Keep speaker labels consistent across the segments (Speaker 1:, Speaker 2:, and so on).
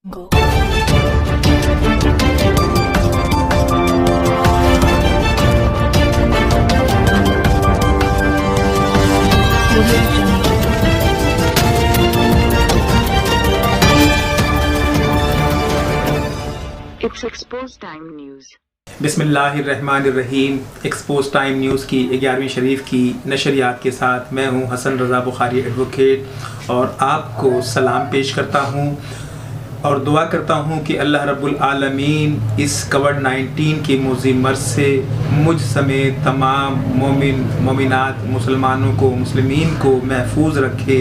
Speaker 1: Go.
Speaker 2: It's Exposed Time News.
Speaker 3: बिस्मिल्लाहिर्रहमानिर्रहीम। Expose time news की 11वीं शरीफ की नशरियात के साथ मैं हूं हसन रज़ा बुखारी एडवोकेट और आपको सलाम पेश करता हूं और दुआ करता हूं कि अल्लाह रब्बुल आलमीन इस कोविड-19 की मुज़ी मर्ज़ से मुझ समेत तमाम मोमिन मोमिनात मुसलमानों को मुस्लिमीन को महफूज रखे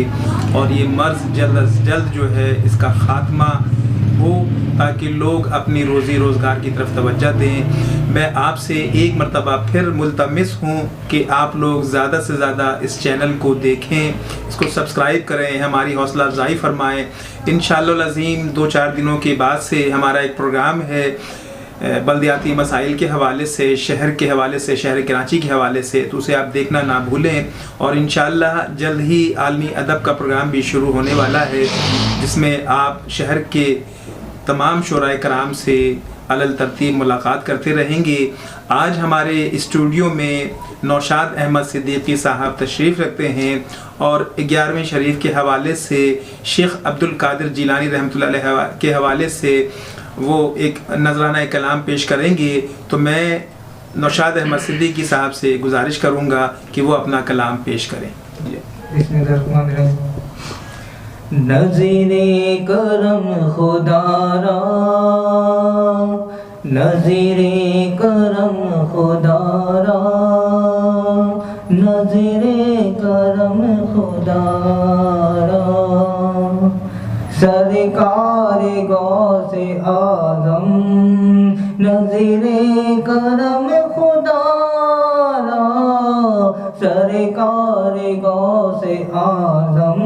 Speaker 3: और ये मर्ज़ जल्द अज जल्द जो है इसका ख़ात्मा हो ताकि लोग अपनी रोज़ी रोज़गार की तरफ तवज्जो दें। मैं आपसे एक मरतबा फिर मुल्तमिस हूँ कि आप लोग ज़्यादा से ज़्यादा इस चैनल को देखें, इसको सब्सक्राइब करें, हमारी हौसला अफजाई फरमाएँ। इंशाअल्लाह अज़ीम 2-4 दिनों के बाद से हमारा एक प्रोग्राम है बल्दियाती मसाइल के हवाले से, शहर के हवाले से, शहर कराची के हवाले से, तो उसे आप देखना ना भूलें। और इंशाअल्लाह जल्द ही आलमी अदब का प्रोग्राम भी शुरू होने वाला है जिसमें आप शहर के तमाम शुराए कराम से अलल तरतीब मुलाकात करते रहेंगे। आज हमारे स्टूडियो में नौशाद अहमद सिद्दीकी साहब तशरीफ़ रखते हैं और 11वीं शरीफ के हवाले से शेख अब्दुल कादिर जिलानी रहमतुल्लाह अलैह के हवाले से वो एक नजराना कलाम पेश करेंगे। तो मैं नौशाद अहमद सिद्दीकी साहब से गुजारिश करूँगा कि वो अपना कलाम पेश करें।
Speaker 4: नज़ीरे करम खुदारा, नज़ीरे करम खुदारा, नज़ीरे करम खुदारा, सरकार गौसे आज़म, नज़ीरे करम खुदारा, सरकार गौसे आज़म,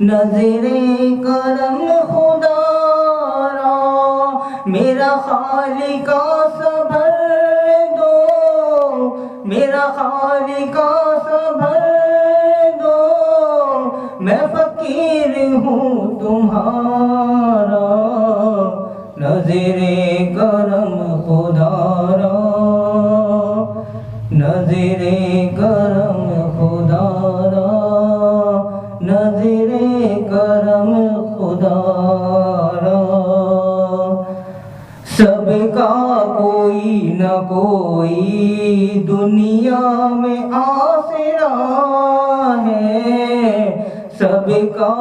Speaker 4: नज़रे करम खुदारा, मेरा खालिका सबर दो, मेरा खालिका सबर दो, मैं फकीर हूँ तुम्हारा, नज़रे करम खुदारा, नज़रे करम खुदारा, नज़रे करम खुदारा, सबका कोई न कोई दुनिया में आसरा है, सबका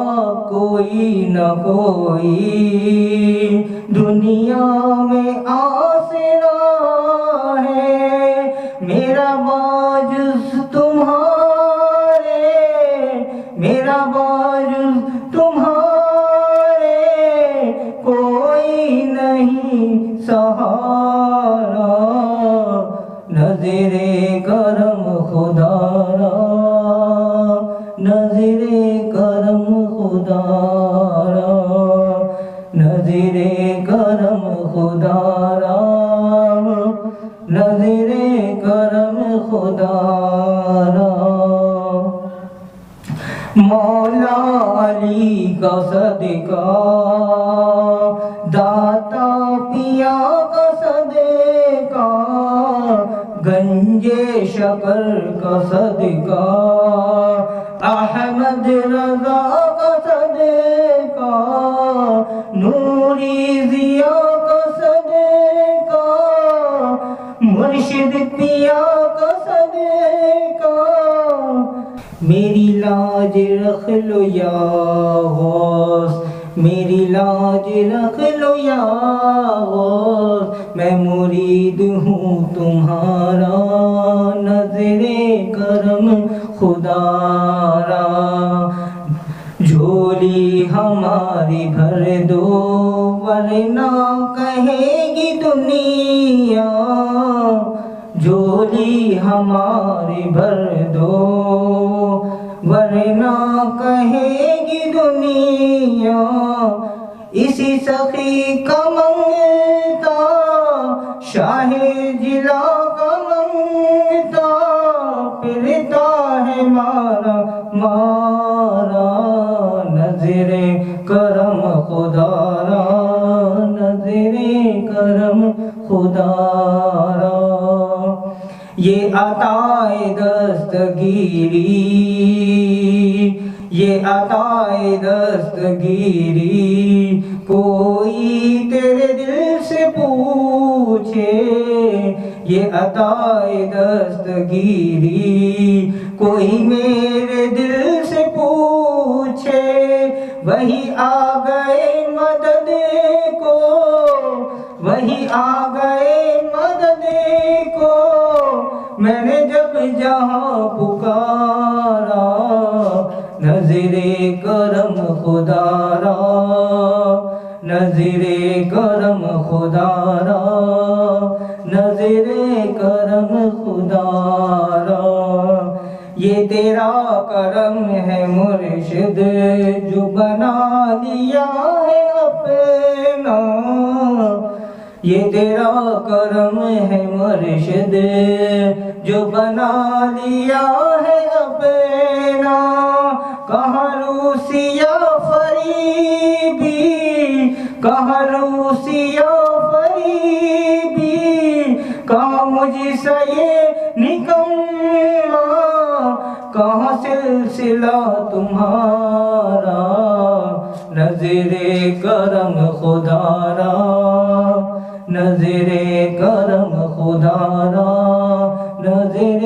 Speaker 4: कोई न कोई दुनिया में आसरा है, मेरा बाजुज़ तुम्हारे, मेरा बाजुज़ तुम्हारे कोई नहीं सहारा, नज़रे करम खुदारा, नज़रे करम खुदारा, नज़रे करम खुदारा, नज़रे करम खुदारा, मौला अली का सदका, दाता पिया का सदका, गंजे शकर का सदका, अहमद रज़ा का सदका, नूरी जिया का सदका, मुर्शिद पिया का सदका, मेरी लाज रख लो या गौस, मेरी लाज रख लो या गौस, मैं मुरीद हूँ तुम्हारा, नज़रे करम खुदारा, झोली हमारी भर दो वरना कहेगी दुनिया, झोली हमारी भर दो वरना कहेगी दुनिया, इसी सखी का मंगता शाहे जिला का मंगता, फिरता है मारा नजरे करम खुदा خدا را، یہ عطائے دستگیری، یہ عطائے دستگیری، کوئی تیرے دل سے پوچھے، یہ عطائے دستگیری، کوئی میرے دل سے پوچھے، وہی آ گئے مدد کو، وہی آ گئے مدد کو، میں نے جب جہاں پکارا، نظر کرم خدا را، نظر کرم خدا را، نظر کرم خدا را، یہ تیرا کرم ہے مرشد جو بنا لیا ہے اپنا، یہ تیرا کرم ہے مرشد جو بنا لیا ہے اپنا، کہاں روسیا فریبی، کہاں روسیا فریبی، کہاں مجھ سے یہ نکما، کہاں سلسلہ تمہارا، نظر کرم خدا را، نظر کرم خدا را، نظر